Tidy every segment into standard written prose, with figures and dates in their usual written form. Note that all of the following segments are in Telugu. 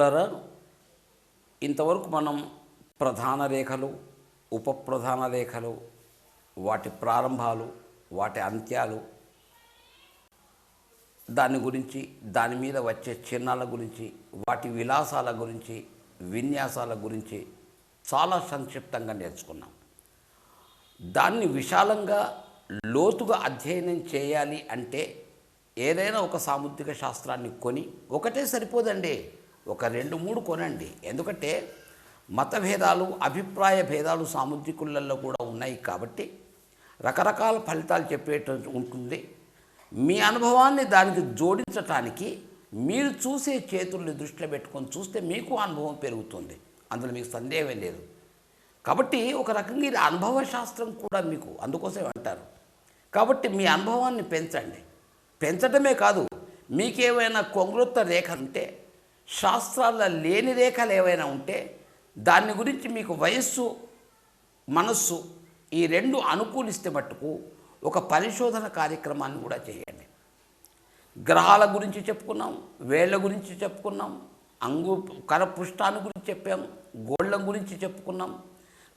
మిత్రులారా, ఇంతవరకు మనం ప్రధాన రేఖలు, ఉపప్రధాన రేఖలు, వాటి ప్రారంభాలు, వాటి అంత్యాలు, దాని గురించి, దాని మీద వచ్చే చిహ్నాల గురించి, వాటి విలాసాల గురించి, విన్యాసాల గురించి చాలా సంక్షిప్తంగా నేర్చుకున్నాం. దాన్ని విశాలంగా లోతుగా అధ్యయనం చేయాలి అంటే ఏదైనా ఒక సాముద్రిక శాస్త్రాన్ని కొని, ఒకటే సరిపోదండి, ఒక 2-3 కొనండి. ఎందుకంటే మతభేదాలు, అభిప్రాయ భేదాలు సాముద్రికులలో కూడా ఉన్నాయి కాబట్టి రకరకాల ఫలితాలు చెప్పేట ఉంటుంది. మీ అనుభవాన్ని దానికి జోడించటానికి మీరు చూసే చేతుల్ని దృష్టిలో పెట్టుకొని చూస్తే మీకు అనుభవం పెరుగుతుంది, అందులో మీకు సందేహమే లేదు. కాబట్టి ఒక రకంగా ఇది అనుభవ శాస్త్రం కూడా మీకు అందుకోసమే అంటారు. కాబట్టి మీ అనుభవాన్ని పెంచండి. పెంచడమే కాదు, మీకేమైనా కొంగ్రొత్త రేఖ ఉంటే, శాస్త్రాల్లో లేని రేఖలు ఏవైనా ఉంటే, దాని గురించి మీకు వయస్సు, మనస్సు ఈ 2 అనుకూలిస్తే మట్టుకు ఒక పరిశోధన కార్యక్రమాన్ని కూడా చేయండి. గ్రహాల గురించి చెప్పుకున్నాం, వేళ్ల గురించి చెప్పుకున్నాం, కరపృష్ఠాన్ని గురించి చెప్పాం, గోళ్ళ గురించి చెప్పుకున్నాం,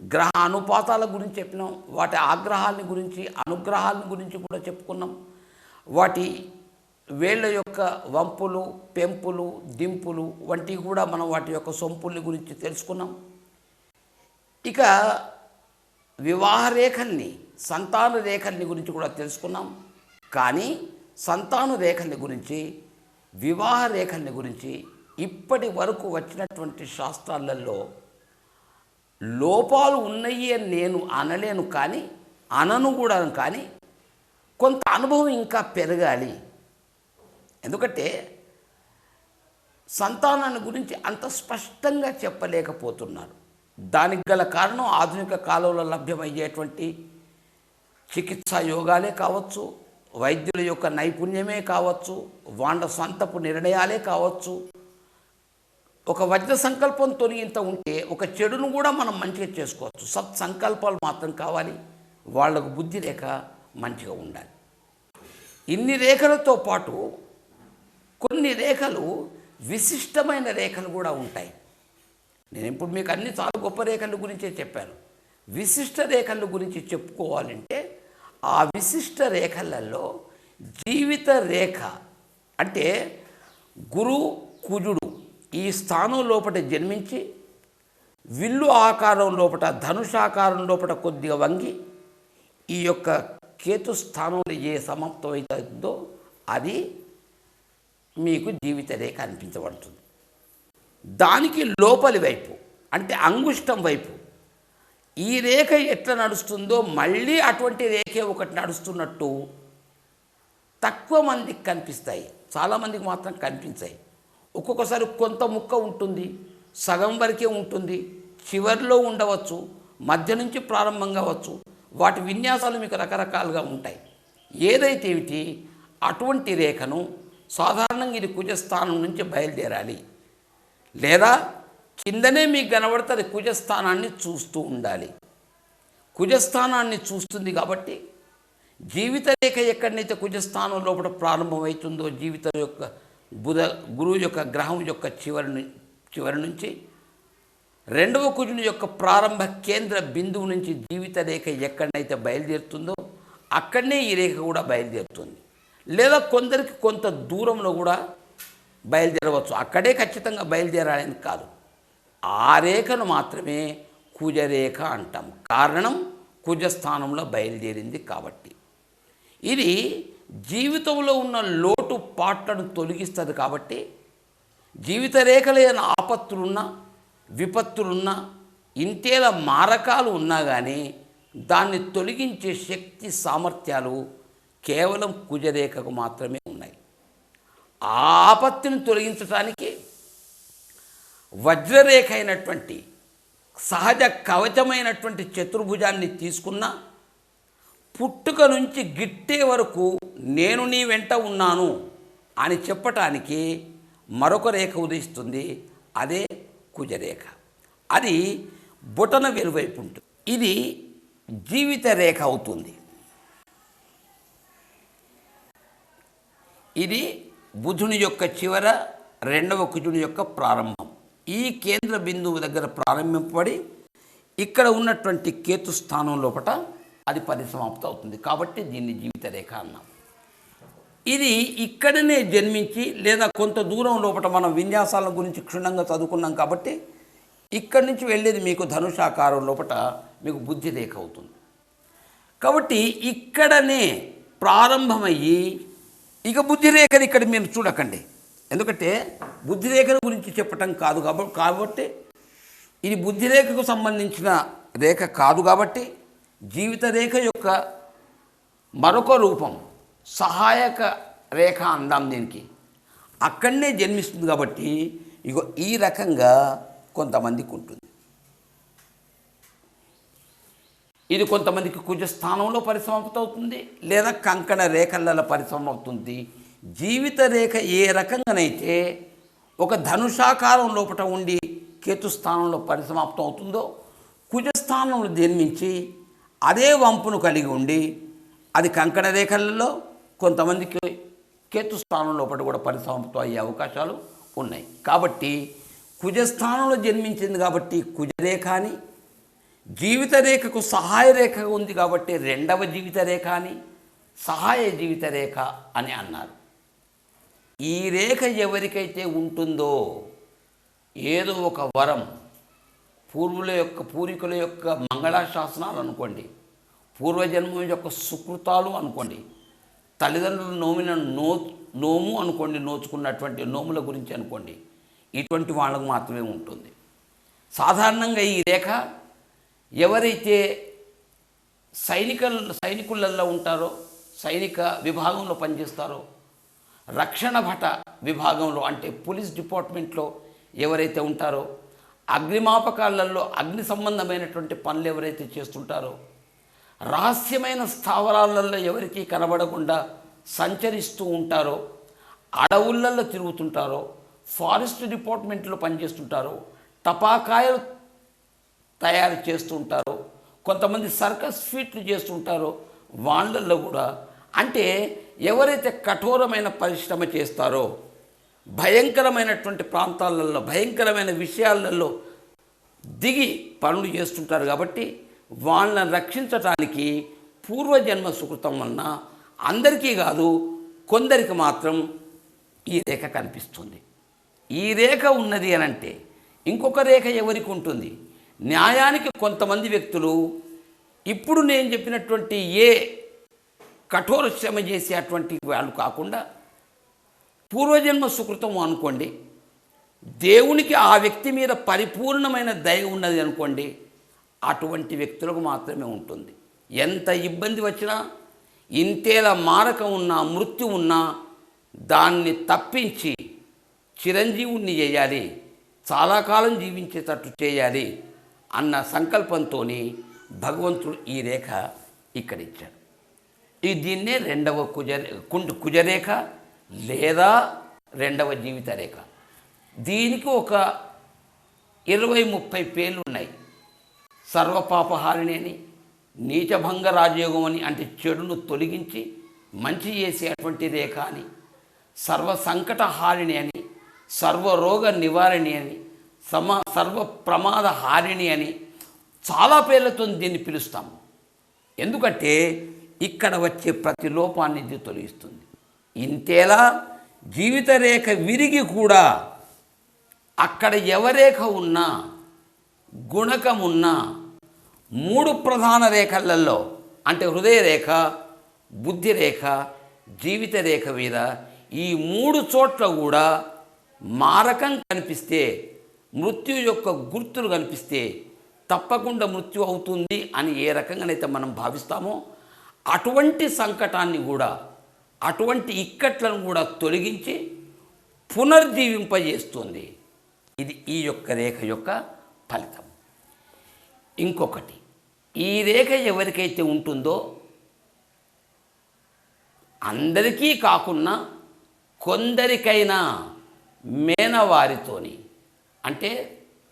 గ్రహ అనుపాతాల గురించి చెప్పినాం, వాటి ఆగ్రహాలని గురించి, అనుగ్రహాలని గురించి కూడా చెప్పుకున్నాం. వాటి వేళ్ళ యొక్క వంపులు, పెంపులు, దింపులు వంటివి కూడా మనం వాటి యొక్క సొంపుల్ని గురించి తెలుసుకున్నాం. ఇక వివాహ రేఖల్ని, సంతాన రేఖల్ని గురించి కూడా తెలుసుకున్నాం. కానీ సంతాన రేఖల్ని గురించి, వివాహ రేఖల్ని గురించి ఇప్పటి వరకు వచ్చినటువంటి శాస్త్రాలలో లోపాలు ఉన్నాయి అని నేను అనలేను, కానీ అనను కూడా. కానీ కొంత అనుభవం ఇంకా పెరగాలి. ఎందుకంటే సంతానాన్ని గురించి అంత స్పష్టంగా చెప్పలేకపోతున్నారు. దానికి గల కారణం ఆధునిక కాలంలో లభ్యమయ్యేటువంటి చికిత్సా యోగాలే కావచ్చు, వైద్యుల యొక్క నైపుణ్యమే కావచ్చు, వాళ్ళ సొంతపు నిర్ణయాలే కావచ్చు. ఒక వజ్ర సంకల్పంతో ఇంత ఉంటే ఒక చెడును కూడా మనం మంచిగా చేసుకోవచ్చు. సత్సంకల్పాలు మాత్రం కావాలి, వాళ్లకు బుద్ధి రేఖ మంచిగా ఉండాలి. ఇన్ని రేఖలతో పాటు కొన్ని రేఖలు విశిష్టమైన రేఖలు కూడా ఉంటాయి. నేను ఇప్పుడు మీకు అన్ని చాలా గొప్ప రేఖల గురించే చెప్పాను. విశిష్ట రేఖల గురించి చెప్పుకోవాలంటే ఆ విశిష్ట రేఖలలో జీవిత రేఖ అంటే గురు కుజుడు ఈ స్థానం లోపల జన్మించి విల్లు ఆకారం లోపల, ధనుషాకారం లోపల కొద్దిగా వంగి ఈ యొక్క కేతు స్థానంలో ఏ సమాప్తం అవుతుందో అది మీకు జీవిత రేఖ అనిపించబడుతుంది. దానికి లోపలి వైపు అంటే అంగుష్టం వైపు ఈ రేఖ ఎట్లా నడుస్తుందో మళ్ళీ అటువంటి రేఖే ఒకటి నడుస్తున్నట్టు తక్కువ మందికి కనిపిస్తాయి, చాలామందికి మాత్రం కనిపించాయి. ఒక్కొక్కసారి కొంత ముక్క ఉంటుంది, సగం వరకే ఉంటుంది, చివరిలో ఉండవచ్చు, మధ్య నుంచి ప్రారంభం కావచ్చు. వాటి విన్యాసాలు మీకు రకరకాలుగా ఉంటాయి. ఏదైతే ఏమిటి అటువంటి రేఖను సాధారణంగా ఇది కుజస్థానం నుంచి బయలుదేరాలి, లేదా కిందనే మీకు కనబడితే అది కుజస్థానాన్ని చూస్తూ ఉండాలి. కుజస్థానాన్ని చూస్తుంది కాబట్టి జీవిత రేఖ ఎక్కడనైతే కుజస్థానం లోపల ప్రారంభమవుతుందో, జీవితం యొక్క గురువు యొక్క గ్రహం యొక్క చివరి నుంచి 2వ కుజుని యొక్క ప్రారంభ కేంద్ర బిందువు నుంచి జీవిత రేఖ ఎక్కడనైతే బయలుదేరుతుందో అక్కడనే ఈ రేఖ కూడా బయలుదేరుతుంది. లేదా కొందరికి కొంత దూరంలో కూడా బయలుదేరవచ్చు, అక్కడే ఖచ్చితంగా బయలుదేరాలని కాదు. ఆ రేఖను మాత్రమే కుజరేఖ అంటాం. కారణం కుజస్థానంలో బయలుదేరింది కాబట్టి. ఇది జీవితంలో ఉన్న లోటు పాట్లను తొలగిస్తుంది. కాబట్టి జీవిత రేఖలో ఏదైనా ఆపత్తులున్నా, విపత్తులున్నా, ఇంతేలా మారకాలు ఉన్నా కానీ దాన్ని తొలగించే శక్తి, సామర్థ్యాలు కేవలం కుజరేఖకు మాత్రమే ఉన్నాయి. ఆ ఆపత్తిని తొలగించడానికి వజ్రరేఖ అయినటువంటి సహజ కవచమైనటువంటి చతుర్భుజాన్ని తీసుకున్న పుట్టుక నుంచి గిట్టే వరకు నేను నీ వెంట ఉన్నాను అని చెప్పటానికి మరొక రేఖ ఉదయిస్తుంది, అదే కుజరేఖ. అది బొటన వెలువైపు ఉంటుంది. ఇది జీవిత రేఖ అవుతుంది. ఇది బుధుని యొక్క చివర, 2వ కుజుని యొక్క ప్రారంభం. ఈ కేంద్ర బిందువు దగ్గర ప్రారంభింపబడి ఇక్కడ ఉన్నటువంటి కేతు స్థానం లోపల అది పరిసమాప్తి అవుతుంది. కాబట్టి దీన్ని జీవిత రేఖ అన్నాం. ఇది ఇక్కడనే జన్మించి లేదా కొంత దూరం లోపల మనం విన్యాసాల గురించి క్షుణ్ణంగా చదువుకున్నాం కాబట్టి ఇక్కడి నుంచి వెళ్ళేది మీకు ధనుషాకారం లోపల మీకు బుద్ధి రేఖ అవుతుంది. కాబట్టి ఇక్కడనే ప్రారంభమయ్యి ఇక బుద్ధి రేఖని ఇక్కడ మీరు చూడకండి, ఎందుకంటే బుద్ధి రేఖల గురించి చెప్పటం కాదు కాబట్టి ఇది బుద్ధి రేఖకు సంబంధించిన రేఖ కాదు. కాబట్టి జీవిత రేఖ యొక్క మరొక రూపం సహాయక రేఖ అందాం దీనికి. అక్కడనే జన్మిస్తుంది కాబట్టి ఇగో ఈ రకంగా కొంతమందికి ఉంటుంది. ఇది కొంతమందికి కుజస్థానంలో పరిసమాప్తి అవుతుంది, లేదా కంకణ రేఖలలో పరిసమాప్తుంది. జీవిత రేఖ ఏ రకంగానైతే ఒక ధనుషాకారం లోపల ఉండి కేతుస్థానంలో పరిసమాప్తం అవుతుందో, కుజస్థానంలో జన్మించి అదే వంపును కలిగి ఉండి అది కంకణ రేఖలలో కొంతమందికి కేతుస్థానం లోపల కూడా పరిసమాప్తం అయ్యే అవకాశాలు ఉన్నాయి. కాబట్టి కుజస్థానంలో జన్మించింది కాబట్టి కుజరేఖ అని, జీవిత రేఖకు సహాయ రేఖ ఉంది కాబట్టి రెండవ జీవిత రేఖ అని, సహాయ జీవిత రేఖ అని అన్నారు. ఈ రేఖ ఎవరికైతే ఉంటుందో ఏదో ఒక వరం, పూర్వీకుల యొక్క మంగళాశాసనాలు అనుకోండి, పూర్వజన్మం యొక్క సుకృతాలు అనుకోండి, తల్లిదండ్రులు నోమిన నోము అనుకోండి, నోచుకున్నటువంటి నోముల గురించి అనుకోండి, ఇటువంటి వాళ్ళకు మాత్రమే ఉంటుంది. సాధారణంగా ఈ రేఖ ఎవరైతే సైనికులలో ఉంటారో, సైనిక విభాగంలో పనిచేస్తారో, రక్షణ భట విభాగంలో అంటే పోలీస్ డిపార్ట్మెంట్లో ఎవరైతే ఉంటారో, అగ్నిమాపకాలలో అగ్ని సంబంధమైనటువంటి పనులు ఎవరైతే చేస్తుంటారో, రహస్యమైన స్థావరాలలో ఎవరికి కనబడకుండా సంచరిస్తూ ఉంటారో, అడవులలో తిరుగుతుంటారో, ఫారెస్ట్ డిపార్ట్మెంట్లో పనిచేస్తుంటారో, టపాకాయలు తయారు చేస్తుంటారో, కొంతమంది సర్కస్ ఫీట్లు చేస్తుంటారో, వాళ్ళల్లో కూడా అంటే ఎవరైతే కఠోరమైన పరిశ్రమ చేస్తారో, భయంకరమైనటువంటి ప్రాంతాలలో భయంకరమైన విషయాలలో దిగి పనులు చేస్తుంటారు. కాబట్టి వాళ్ళని రక్షించటానికి పూర్వజన్మ సుకృతం వలన అందరికీ కాదు కొందరికి మాత్రం ఈ రేఖ కనిపిస్తుంది. ఈ రేఖ ఉన్నది అని అంటే ఇంకొక రేఖ ఎవరికి ఉంటుంది? న్యాయానికి కొంతమంది వ్యక్తులు ఇప్పుడు నేను చెప్పినటువంటి ఏ కఠోర శ్రమ చేసేటువంటి వాళ్ళు కాకుండా పూర్వజన్మ సుకృతం అనుకోండి, దేవునికి ఆ వ్యక్తి మీద పరిపూర్ణమైన దయ ఉన్నది అనుకోండి, అటువంటి వ్యక్తులకు మాత్రమే ఉంటుంది. ఎంత ఇబ్బంది వచ్చినా, ఇంతేలా మారకం ఉన్నా, మృత్యు ఉన్నా దాన్ని తప్పించి చిరంజీవుణ్ణి చేయాలి, చాలా కాలం జీవించేటట్టు చేయాలి అన్న సంకల్పంతో భగవంతుడు ఈ రేఖ ఇక్కడ ఇచ్చాడు. దీన్నే రెండవ కుజరేఖ లేదా రెండవ జీవిత రేఖ. దీనికి ఒక 20-30 పేర్లు ఉన్నాయి. సర్వపాపహారిణి అని, నీచభంగ రాజయోగం అని అంటే చెడును తొలగించి మంచి చేసేటువంటి రేఖ అని, సర్వ సంకటహారిణి అని, సర్వరోగ నివారణి అని, సర్వ ప్రమాద హారిణి అని చాలా పేర్లతో దీన్ని పిలుస్తాము. ఎందుకంటే ఇక్కడ వచ్చే ప్రతి లోపాన్ని ఇది తొలగిస్తుంది. ఇంతేలా జీవిత రేఖ విరిగి కూడా అక్కడ ఎవరేఖ ఉన్నా, గుణకం ఉన్నా, 3 ప్రధాన రేఖలలో అంటే హృదయ రేఖ, బుద్ధి రేఖ, జీవిత రేఖ మీద ఈ 3 చోట్ల కూడా మారకం కనిపిస్తే, మృత్యు యొక్క గుర్తులు కనిపిస్తే తప్పకుండా మృత్యు అవుతుంది అని ఏ రకంగానైతే మనం భావిస్తామో అటువంటి సంకటాన్ని కూడా, అటువంటి ఇక్కట్లను కూడా తొలగించి పునర్జీవింపజేస్తుంది. ఇది ఈ యొక్క రేఖ యొక్క ఫలితం. ఇంకొకటి, ఈ రేఖ ఎవరికైతే ఉంటుందో అందరికీ కాకున్నా కొందరికైనా మేనవారితోని అంటే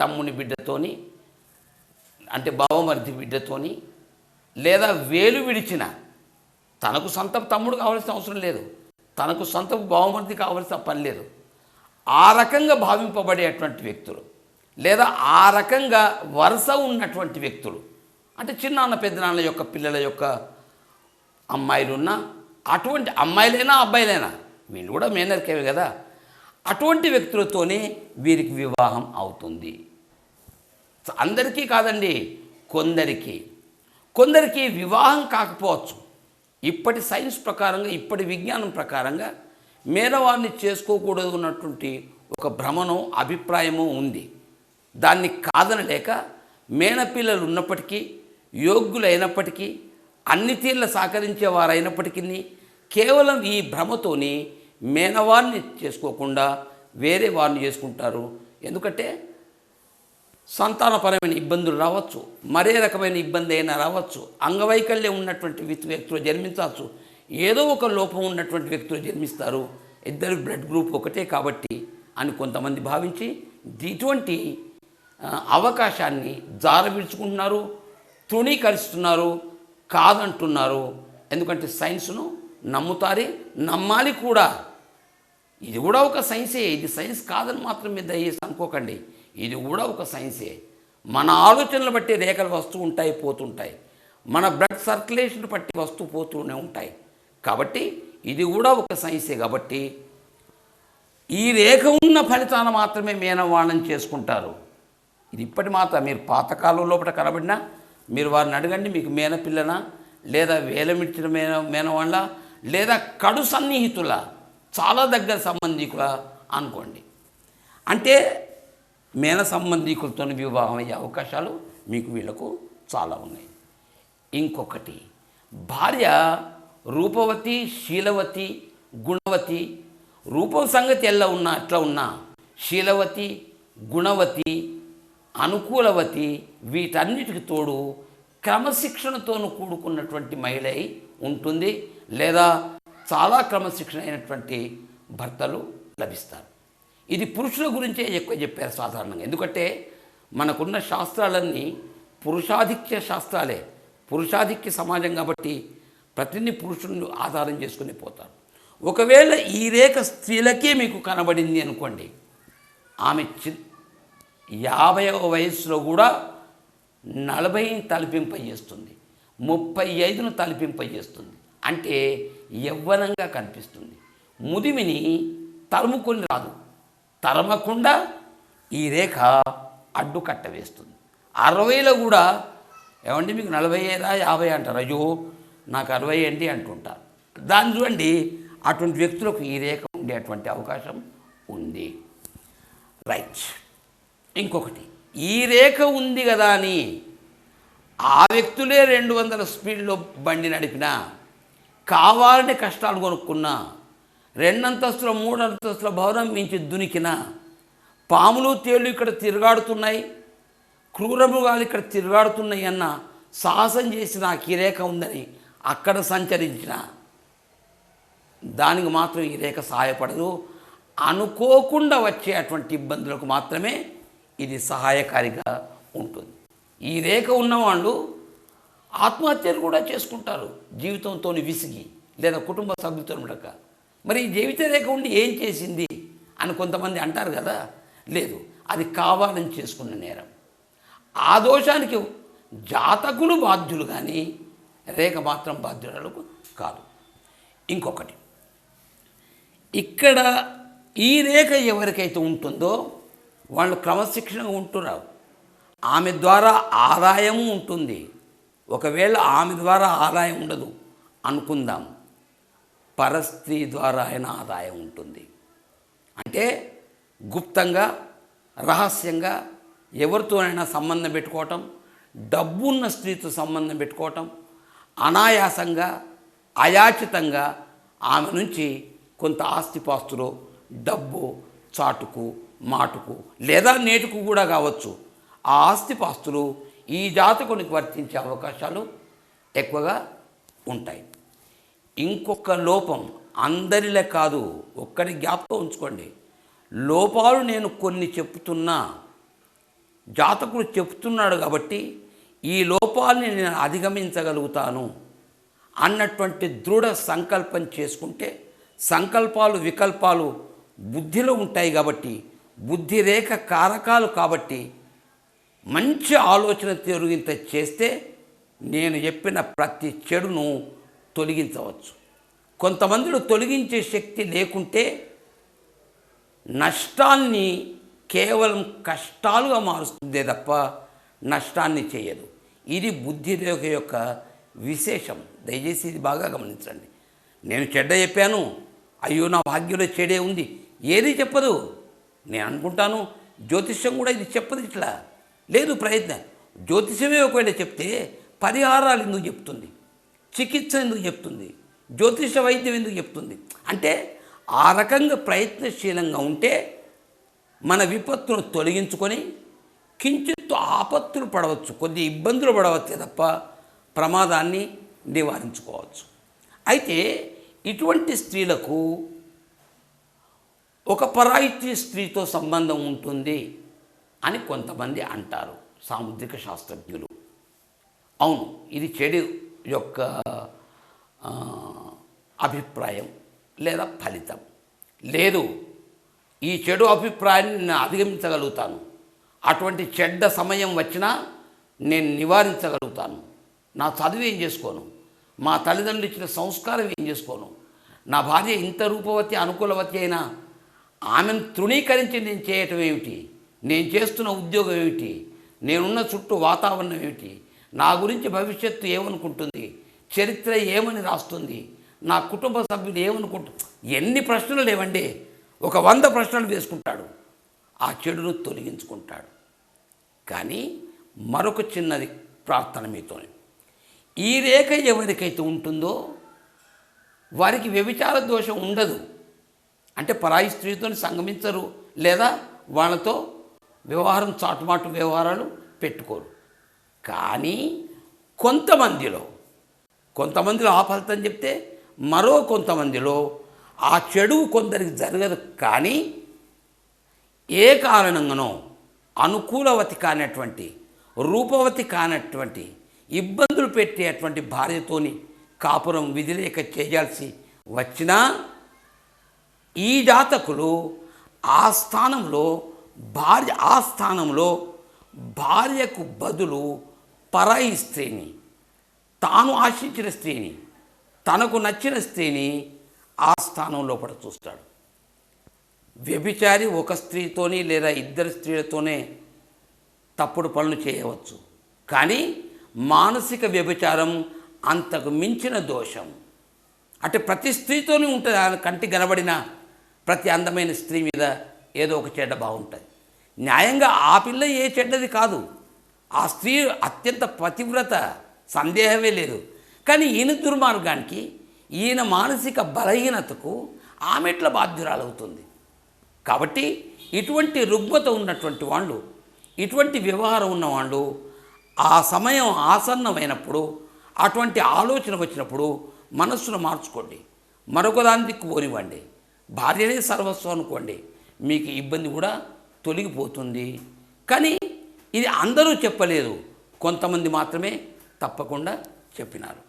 తమ్ముని బిడ్డతోని అంటే బావమరిది బిడ్డతోని లేదా వేలు విడిచిన, తనకు సొంత తమ్ముడు కావాల్సిన అవసరం లేదు, తనకు సొంత బావమరిది కావాల్సిన పని లేదు, ఆ రకంగా భావింపబడేటువంటి వ్యక్తులు లేదా ఆ రకంగా వరుస ఉన్నటువంటి వ్యక్తులు, అంటే చిన్నాన్న పెద్దనాన్న యొక్క పిల్లల యొక్క అమ్మాయిలున్నా, అటువంటి అమ్మాయిలైనా అబ్బాయిలైనా వీళ్ళు కూడా మేనరికేవి కదా, అటువంటి వ్యక్తులతోనే వీరికి వివాహం అవుతుంది. అందరికీ కాదండి, కొందరికి వివాహం కాకపోవచ్చు. ఇప్పటి సైన్స్ ప్రకారంగా, ఇప్పటి విజ్ఞానం ప్రకారంగా మేనవారిని చేసుకోకూడదు అన్నటువంటి ఒక భ్రమను అభిప్రాయము ఉంది. దాన్ని కాదనలేక మేనపిల్లలు ఉన్నప్పటికీ, యోగ్యులైనప్పటికీ, అన్ని తీర్ల సహకరించే వారైనప్పటికీ కేవలం ఈ భ్రమతోని మేనవారిని చేసుకోకుండా వేరే వారిని చేసుకుంటారు. ఎందుకంటే సంతానపరమైన ఇబ్బందులు రావచ్చు, మరే రకమైన ఇబ్బంది అయినా రావచ్చు, అంగవైకల్యం ఉన్నటువంటి వ్యక్తులు జన్మించవచ్చు, ఏదో ఒక లోపం ఉన్నటువంటి వ్యక్తులు జన్మిస్తారు. ఇద్దరు బ్లడ్ గ్రూప్ ఒకటే కాబట్టి అని కొంతమంది భావించి ఇటువంటి అవకాశాన్ని జారవిడుచుకుంటున్నారు, తృణీకరిస్తున్నారు, కాదంటున్నారు. ఎందుకంటే సైన్స్ను నమ్మాలి కూడా. ఇది కూడా ఒక సైన్సే, ఇది సైన్స్ కాదని మాత్రం మీద దయచేసి అనుకోకండి, ఇది కూడా ఒక సైన్సే. మన ఆలోచనలు బట్టి రేఖలు వస్తూ ఉంటాయి, పోతుంటాయి. మన బ్లడ్ సర్క్యులేషన్ బట్టి వస్తూ పోతూనే ఉంటాయి. కాబట్టి ఇది కూడా ఒక సైన్సే. కాబట్టి ఈ రేఖ ఉన్న ఫలితాన మాత్రమే మేనవాళ్ళని చేసుకుంటారు. ఇది ఇప్పటి మాత్రం మీరు పాతకాలం లోపల కనబడినా మీరు వారిని అడగండి, మీకు మేనపిల్లనా లేదా వేలమిచ్చిన మేనవాళ్ళ లేదా కడు సన్నిహితుల, చాలా దగ్గర సంబంధికుల అనుకోండి. అంటే మేన సంబంధికులతో వివాహం అయ్యే అవకాశాలు మీకు వీళ్ళకు చాలా ఉన్నాయి. ఇంకొకటి, భార్య రూపవతి, శీలవతి, గుణవతి. రూపం సంగతి ఎట్లా ఉన్నా శీలవతి, గుణవతి, అనుకూలవతి, వీటన్నిటికి తోడు క్రమశిక్షణతోనూ కూడుకున్నటువంటి మహిళ ఉంటుంది. లేదా చాలా క్రమశిక్షణ అయినటువంటి భర్తలు లభిస్తారు. ఇది పురుషుల గురించే ఎక్కువ చెప్పారు సాధారణంగా. ఎందుకంటే మనకున్న శాస్త్రాలన్నీ పురుషాధిక్య శాస్త్రాలే, పురుషాధిక్య సమాజం కాబట్టి ప్రతిని పురుషులను ఆధారం చేసుకుని పోతారు. ఒకవేళ ఈ రేఖ స్త్రీలకే మీకు కనబడింది అనుకోండి, ఆమె 50వ వయస్సులో కూడా 40ని తలపింపజేస్తుంది, 35ను తలపింపజేస్తుంది. అంటే యవ్వనంగా కనిపిస్తుంది. ముదిమిని తరుముకొని రాదు, తరమకుండా ఈ రేఖ అడ్డుకట్ట వేస్తుంది. 60లో కూడా ఏమండి మీకు 40 50 అంటారు, అయ్యో నాకు 60 ఏంటి అంటుంటారు. దాన్ని చూడండి, అటువంటి వ్యక్తులకు ఈ రేఖ ఉండేటువంటి అవకాశం ఉంది. రైట్. ఇంకొకటి, ఈ రేఖ ఉంది కదా అని ఆ వ్యక్తులే 200 స్పీడ్లో బండి నడిపినా, కావాలని కష్టాలు కొనుక్కున్నా, 2 అంతస్తుల 3 అంతస్తుల భవనం మించి దునికినా, పాములు తేళ్ళు ఇక్కడ తిరుగాడుతున్నాయి, క్రూరమృగాలు ఇక్కడ తిరుగాడుతున్నాయి అన్న సాహసం చేసి నాకు ఈ రేఖ ఉందని అక్కడ సంచరించిన దానికి మాత్రం ఈ రేఖ సహాయపడదు. అనుకోకుండా వచ్చే అటువంటి ఇబ్బందులకు మాత్రమే ఇది సహాయకారిగా ఉంటుంది. ఈ రేఖ ఉన్నవాళ్ళు ఆత్మహత్యలు కూడా చేసుకుంటారు, జీవితంతో విసిగి లేదా కుటుంబ సభ్యులతో ఉండక. మరి ఈ జీవిత రేఖ ఉండి ఏం చేసింది అని కొంతమంది అంటారు కదా. లేదు, అది కావాలని చేసుకున్న నేరం. ఆ దోషానికి జాతకులు బాధ్యులు కానీ రేఖ మాత్రం బాధ్యులకు కాదు. ఇంకొకటి, ఇక్కడ ఈ రేఖ ఎవరికైతే ఉంటుందో వాళ్ళు క్రమశిక్షణగా ఉంటున్నారు. ఆమె ద్వారా ఆదాయం ఉంటుంది. ఒకవేళ ఆమె ద్వారా ఆదాయం ఉండదు అనుకుందాం, పరస్త్రీ ద్వారా అయినా ఆదాయం ఉంటుంది. అంటే గుప్తంగా, రహస్యంగా ఎవరితోనైనా సంబంధం పెట్టుకోవటం, డబ్బున్న స్త్రీతో సంబంధం పెట్టుకోవటం, అనాయాసంగా, అయాచితంగా ఆమె నుంచి కొంత ఆస్తిపాస్తులో డబ్బు చాటుకు, మాటుకు లేదా నేటుకు కూడా కావచ్చు, ఆ ఆస్తిపాస్తులు ఈ జాతకునికి వర్తించే అవకాశాలు ఎక్కువగా ఉంటాయి. ఇంకొక లోపం, అందరిలే కాదు, ఒక్కడి జ్ఞాపకం ఉంచుకోండి. లోపాలు నేను కొన్ని చెప్తున్నా, జాతకుడు చెప్తున్నాడు కాబట్టి ఈ లోపాలని నేను అధిగమించగలుగుతాను అన్నటువంటి దృఢ సంకల్పం చేసుకుంటే, సంకల్పాలు వికల్పాలు బుద్ధిలో ఉంటాయి కాబట్టి బుద్ధి రేఖ కారకాలు కాబట్టి మంచి ఆలోచన తిరిగింత చేస్తే నేను చెప్పిన ప్రతి చెడును తొలగించవచ్చు. కొంతమందిలో తొలగించే శక్తి లేకుంటే నష్టాన్ని కేవలం కష్టాలుగా మారుస్తుందే తప్ప నష్టాన్ని చేయదు. ఇది బుద్ధి రేఖ యొక్క విశేషం. దయచేసి ఇది బాగా గమనించండి. నేను చెడ్డ చెప్పాను, అయ్యో నా భాగ్యంలో చెడే ఉంది, ఏది చెప్పదు. నేను అనుకుంటాను జ్యోతిష్యం కూడా ఇది చెప్పదు, ఇట్లా లేదు ప్రయత్నం. జ్యోతిష్యమే ఒకవేళ చెప్తే పరిహారాలు ఎందుకు చెప్తుంది, చికిత్స ఎందుకు చెప్తుంది, జ్యోతిష వైద్యం ఎందుకు చెప్తుంది? అంటే ఆ రకంగా ప్రయత్నశీలంగా ఉంటే మన విపత్తును తొలగించుకొని కించిత్తు ఆపత్తులు పడవచ్చు, కొద్ది ఇబ్బందులు పడవచ్చే తప్ప ప్రమాదాన్ని నివారించుకోవచ్చు. అయితే ఇటువంటి స్త్రీలకు ఒక పరాయి స్త్రీతో సంబంధం ఉంటుంది అని కొంతమంది అంటారు సాముద్రిక శాస్త్రజ్ఞులు. అవును, ఇది చెడు యొక్క అభిప్రాయం లేదా ఫలితం. లేదు, ఈ చెడు అభిప్రాయాన్ని నేను అధిగమించగలుగుతాను, అటువంటి చెడ్డ సమయం వచ్చినా నేను నివారించగలుగుతాను. నా చదువు ఏం చేసుకోను, మా తల్లిదండ్రులు ఇచ్చిన సంస్కారం ఏం చేసుకోను, నా భార్య ఇంత రూపవతి అనుకూలవతి అయినా ఆమెను తృణీకరించి నేను చేయటం ఏమిటి, నేను చేస్తున్న ఉద్యోగం ఏమిటి, నేనున్న చుట్టూ వాతావరణం ఏమిటి, నా గురించి భవిష్యత్తు ఏమనుకుంటుంది, చరిత్ర ఏమని రాస్తుంది, నా కుటుంబ సభ్యులు ఏమనుకుంటారు, ఎన్ని ప్రశ్నలు లేవండి. ఒక 100 ప్రశ్నలు వేసుకుంటాడు, ఆ చెడును తొలగించుకుంటాడు. కానీ మరొక చిన్నది ప్రార్థన మీతోనే, ఈ రేఖ ఎవరికైతే ఉంటుందో వారికి వ్యభిచార దోషం ఉండదు. అంటే పరాయి స్త్రీతో సంగమించరు, లేదా వాళ్ళతో వ్యవహారం చాటుమాటు వ్యవహారాలు పెట్టుకోరు. కానీ కొంతమందిలో ఆ ఫలితం చెప్తే మరో కొంతమందిలో ఆ చెడు కొందరికి జరగదు. కానీ ఏ కారణంగానో అనుకూలవతి కానటువంటి, రూపవతి కానటువంటి, ఇబ్బందులు పెట్టేటువంటి భార్యతోని కాపురం విధిలేక చేయాల్సి వచ్చినా ఈ జాతకులు ఆ స్థానంలో భార్యకు బదులు పరాయి స్త్రీని, తాను ఆశించిన స్త్రీని, తనకు నచ్చిన స్త్రీని ఆ స్థానంలో పడ చూస్తాడు. వ్యభిచారి ఒక స్త్రీతోని లేదా 2 స్త్రీలతోనే తప్పుడు పనులు చేయవచ్చు. కానీ మానసిక వ్యభిచారం అంతకు మించిన దోషం. అంటే ప్రతి స్త్రీతోనే ఉంటుంది, కంటికి కనబడిన ప్రతి అందమైన స్త్రీ మీద ఏదో ఒక చెడ్డ బాగుంటుంది. న్యాయంగా ఆ పిల్ల ఏ చెడ్డది కాదు, ఆ స్త్రీ అత్యంత పతివ్రత, సందేహమే లేదు. కానీ ఈయన దుర్మార్గానికి, ఈయన మానసిక బలహీనతకు ఆమె ఎట్లా బాధ్యురాలవుతుంది? కాబట్టి ఇటువంటి రుగ్మత ఉన్నటువంటి వాళ్ళు, ఇటువంటి వ్యవహారం ఉన్నవాళ్ళు ఆ సమయం ఆసన్నమైనప్పుడు, అటువంటి ఆలోచన వచ్చినప్పుడు మనస్సును మార్చుకోండి, మరొక దానికి కోరివ్వండి, భార్యనే సర్వస్వం అనుకోండి, మీకు ఇబ్బంది కూడా తొలగిపోతుంది. కానీ ఇది అందరూ చెప్పలేదు, కొంతమంది మాత్రమే తప్పకుండా చెప్పినారు.